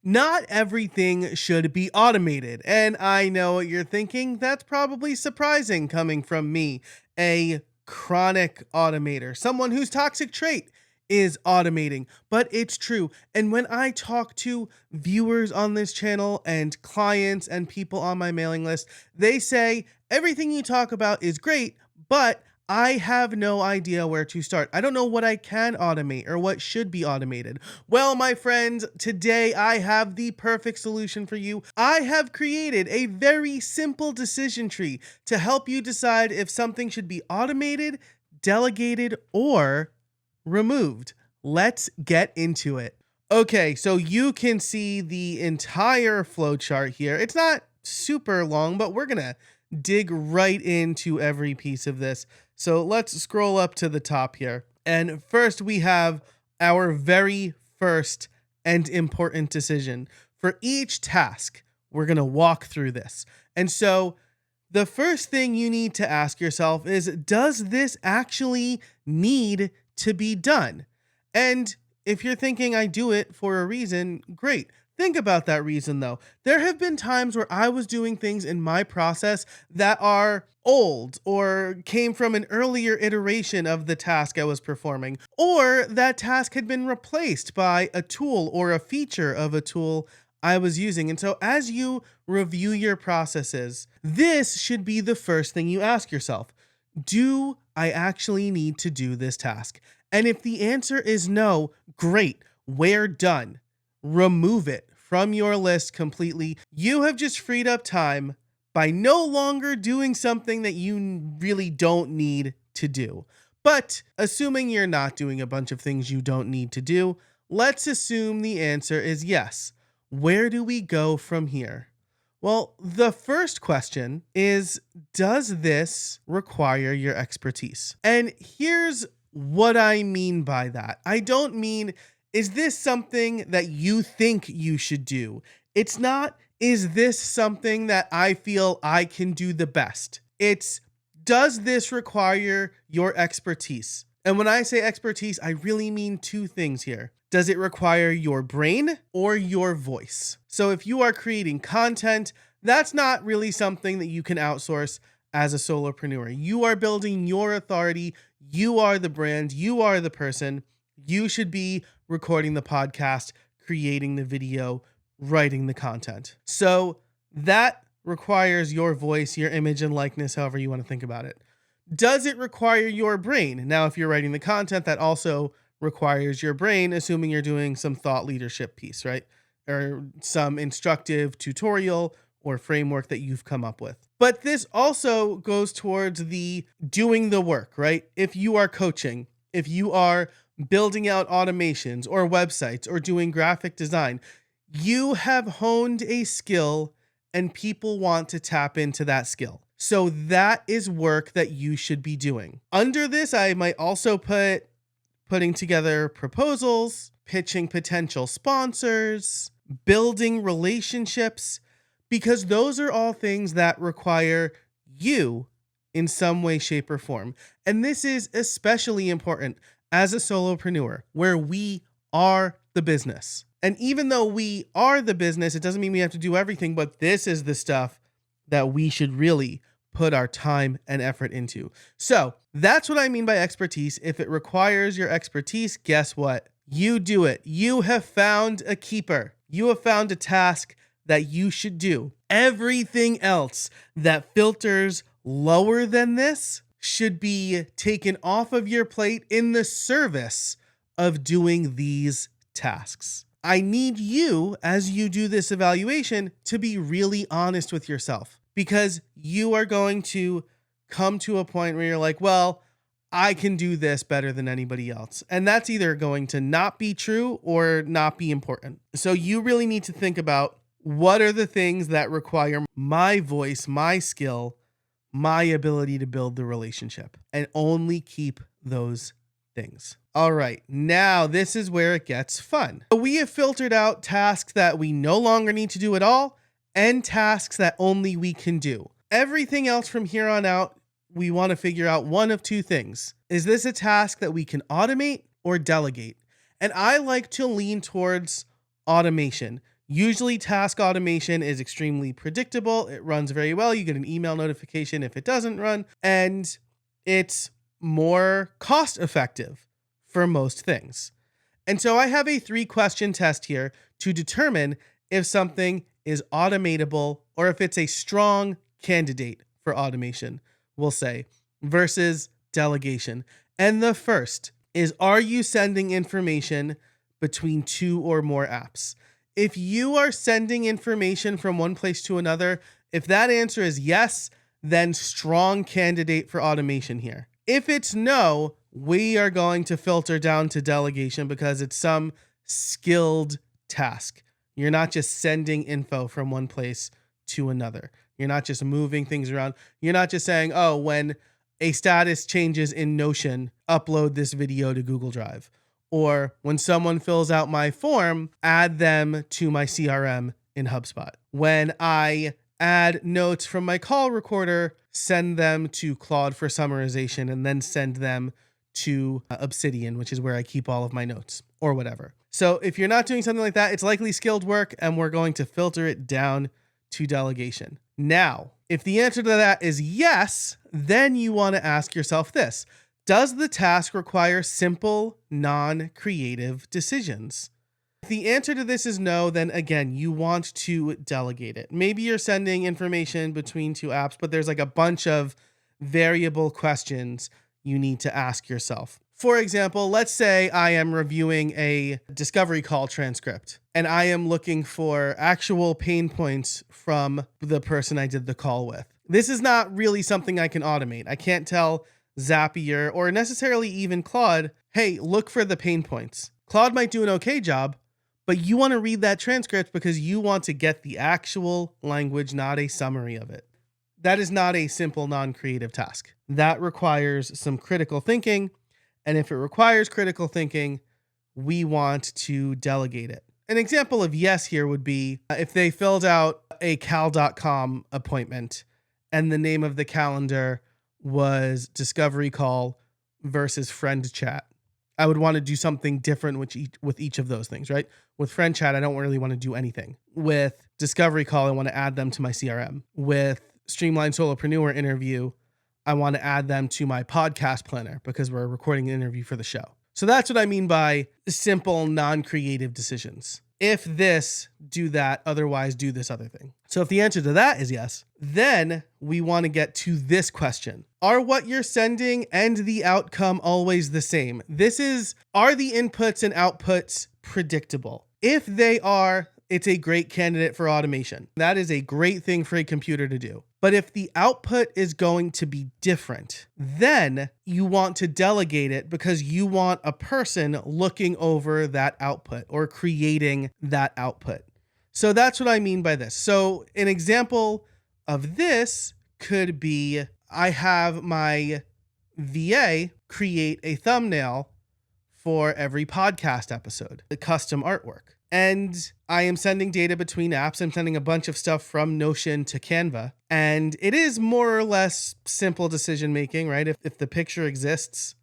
Not everything should be automated. And I know what you're thinking. That's probably surprising coming from me, a chronic automator, someone whose toxic trait is automating. But it's true. And when I talk to viewers on this channel and clients and people on my mailing list, they say everything you talk about is great, but I have no idea where to start. I don't know what I can automate or what should be automated. Well, my friends, today I have the perfect solution for you. I have created a very simple decision tree to help you decide if something should be automated, delegated, or removed. Let's get into it. Okay, so you can see the entire flowchart here. It's not super long, but we're gonna dig right into every piece of this. So let's scroll up to the top here. And first we have our very first and important decision. For each task, we're gonna walk through this. And so the first thing you need to ask yourself is, does this actually need to be done? And if you're thinking I do it for a reason, great. Think about that reason though. There have been times where I was doing things in my process that are old or came from an earlier iteration of the task I was performing, or that task had been replaced by a tool or a feature of a tool I was using. And so as you review your processes, this should be the first thing you ask yourself. Do I actually need to do this task? And if the answer is no, great, we're done. Remove it from your list completely. You have just freed up time by no longer doing something that you really don't need to do. But assuming you're not doing a bunch of things you don't need to do, let's assume the answer is yes. Where do we go from here? Well, the first question is, does this require your expertise? And here's what I mean by that. I don't mean, is this something that you think you should do? It's not, is this something that I feel I can do the best? It's, does this require your expertise? And when I say expertise, I really mean two things here. Does it require your brain or your voice? So if you are creating content, that's not really something that you can outsource as a solopreneur. You are building your authority. You are the brand. You are the person. You should be recording the podcast, creating the video, writing the content. So that requires your voice, your image and likeness, however you want to think about it. Does it require your brain? Now, if you're writing the content, that also requires your brain, assuming you're doing some thought leadership piece, right? Or some instructive tutorial or framework that you've come up with. But this also goes towards the doing the work, right? If you are coaching, if you are building out automations or websites or doing graphic design, you have honed a skill and people want to tap into that skill. So that is work that you should be doing. Under this, I might also putting together proposals, pitching potential sponsors, building relationships, because those are all things that require you in some way, shape, or form. And this is especially important as a solopreneur, where we are the business. And even though we are the business, it doesn't mean we have to do everything, but this is the stuff that we should really put our time and effort into. So that's what I mean by expertise. If it requires your expertise, guess what? You do it. You have found a keeper. You have found a task that you should do. Everything else that filters lower than this should be taken off of your plate in the service of doing these tasks. I need you, as you do this evaluation, to be really honest with yourself, because you are going to come to a point where you're like, well, I can do this better than anybody else. And that's either going to not be true or not be important. So you really need to think about, what are the things that require my voice, my skill, my ability to build the relationship, and only keep those things. All right, now this is where it gets fun. We have filtered out tasks that we no longer need to do at all and tasks that only we can do. Everything else from here on out, we want to figure out one of two things. Is this a task that we can automate or delegate? And I like to lean towards automation. Usually task automation is extremely predictable. It runs very well. You get an email notification if it doesn't run, and it's more cost effective for most things. And so I have a 3-question test here to determine if something is automatable or if it's a strong candidate for automation, we'll say, versus delegation. And the first is, are you sending information between 2 or more apps? If you are sending information from one place to another, if that answer is yes, then strong candidate for automation here. If it's no, we are going to filter down to delegation because it's some skilled task. You're not just sending info from one place to another. You're not just moving things around. You're not just saying, oh, when a status changes in Notion, upload this video to Google Drive. Or when someone fills out my form, add them to my CRM in HubSpot. When I add notes from my call recorder, send them to Claude for summarization, and then send them to Obsidian, which is where I keep all of my notes or whatever. So if you're not doing something like that, it's likely skilled work, and we're going to filter it down to delegation. Now, if the answer to that is yes, then you want to ask yourself this: does the task require simple, non-creative decisions? If the answer to this is no, then again, you want to delegate it. Maybe you're sending information between 2 apps, but there's like a bunch of variable questions you need to ask yourself. For example, let's say I am reviewing a discovery call transcript and I am looking for actual pain points from the person I did the call with. This is not really something I can automate. I can't tell Zapier or necessarily even Claude, hey, look for the pain points. Claude might do an okay job, but you want to read that transcript because you want to get the actual language, not a summary of it. That is not a simple, non-creative task. That requires some critical thinking. And if it requires critical thinking, we want to delegate it. An example of yes here would be if they filled out a cal.com appointment and the name of the calendar was discovery call versus friend chat. I would want to do something different with each of those things, right? With friend chat, I don't really want to do anything. With discovery call, I want to add them to my CRM. With Streamline Solopreneur interview, I want to add them to my podcast planner because we're recording an interview for the show. So that's what I mean by simple, non-creative decisions. If this, do that, otherwise do this other thing. So if the answer to that is yes, then we want to get to this question. Are what you're sending and the outcome always the same? Are the inputs and outputs predictable? If they are, it's a great candidate for automation. That is a great thing for a computer to do. But if the output is going to be different, then you want to delegate it because you want a person looking over that output or creating that output. So that's what I mean by this. So an example of this could be I have my VA create a thumbnail for every podcast episode, the custom artwork. And I am sending data between apps. I'm sending a bunch of stuff from Notion to Canva. And it is more or less simple decision making, right? If the picture exists,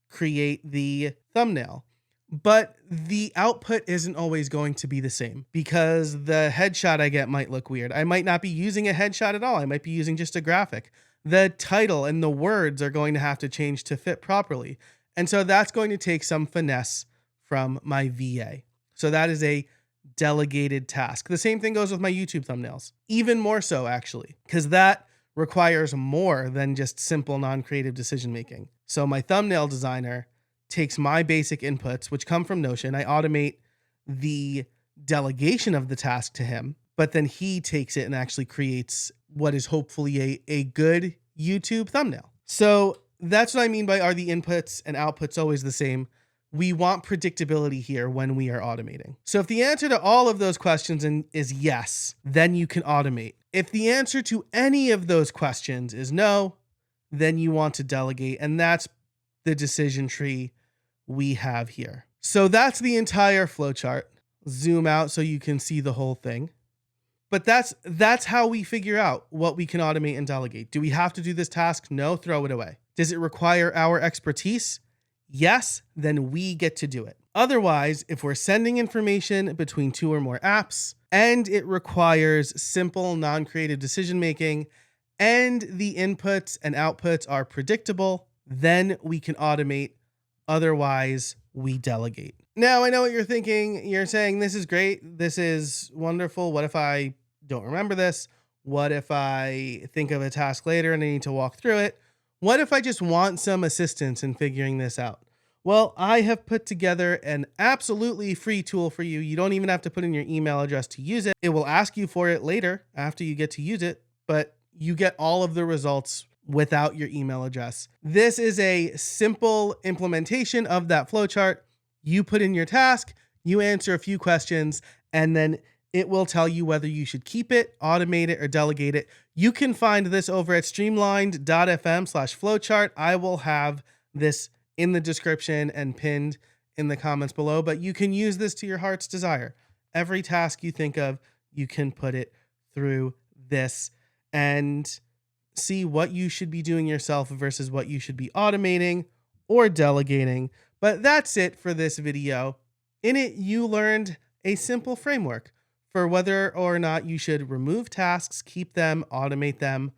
create the thumbnail. But the output isn't always going to be the same because the headshot I get might look weird. I might not be using a headshot at all. I might be using just a graphic. The title and the words are going to have to change to fit properly. And so that's going to take some finesse from my VA. So that is a delegated task. The same thing goes with my YouTube thumbnails. Even more so, actually, because that requires more than just simple non-creative decision making. So my thumbnail designer takes my basic inputs, which come from Notion. I automate the delegation of the task to him, but then he takes it and actually creates what is hopefully a good YouTube thumbnail. So that's what I mean by, are the inputs and outputs always the same? We want predictability here when we are automating. So if the answer to all of those questions is yes, then you can automate. If the answer to any of those questions is no, then you want to delegate. And that's the decision tree we have here. So that's the entire flowchart. Zoom out so you can see the whole thing. But that's how we figure out what we can automate and delegate. Do we have to do this task? No, throw it away. Does it require our expertise? Yes, then we get to do it. Otherwise, if we're sending information between two or more apps and it requires simple, non-creative decision making and the inputs and outputs are predictable, then we can automate. Otherwise, we delegate. Now, I know what you're thinking. You're saying, this is great. This is wonderful. What if I don't remember this? What if I think of a task later and I need to walk through it? What if I just want some assistance in figuring this out? Well, I have put together an absolutely free tool for you. You don't even have to put in your email address to use it. It will ask you for it later after you get to use it, but you get all of the results without your email address. This is a simple implementation of that flowchart. You put in your task, you answer a few questions, and then it will tell you whether you should keep it, automate it, or delegate it. You can find this over at streamlined.fm/flowchart. I will have this in the description and pinned in the comments below, but you can use this to your heart's desire. Every task you think of, you can put it through this and see what you should be doing yourself versus what you should be automating or delegating. But that's it for this video. In it, you learned a simple framework for whether or not you should remove tasks, keep them, automate them,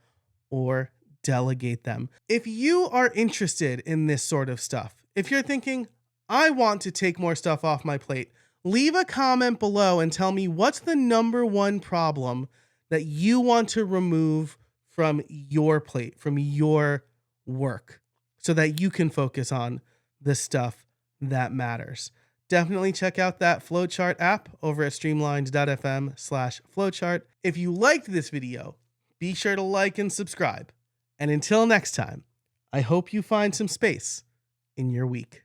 or delegate them. If you are interested in this sort of stuff, if you're thinking, I want to take more stuff off my plate, leave a comment below and tell me what's the number one problem that you want to remove from your plate, from your work, so that you can focus on the stuff that matters. Definitely check out that Flowchart app over at streamlined.fm/flowchart. If you liked this video, be sure to like and subscribe. And until next time, I hope you find some space in your week.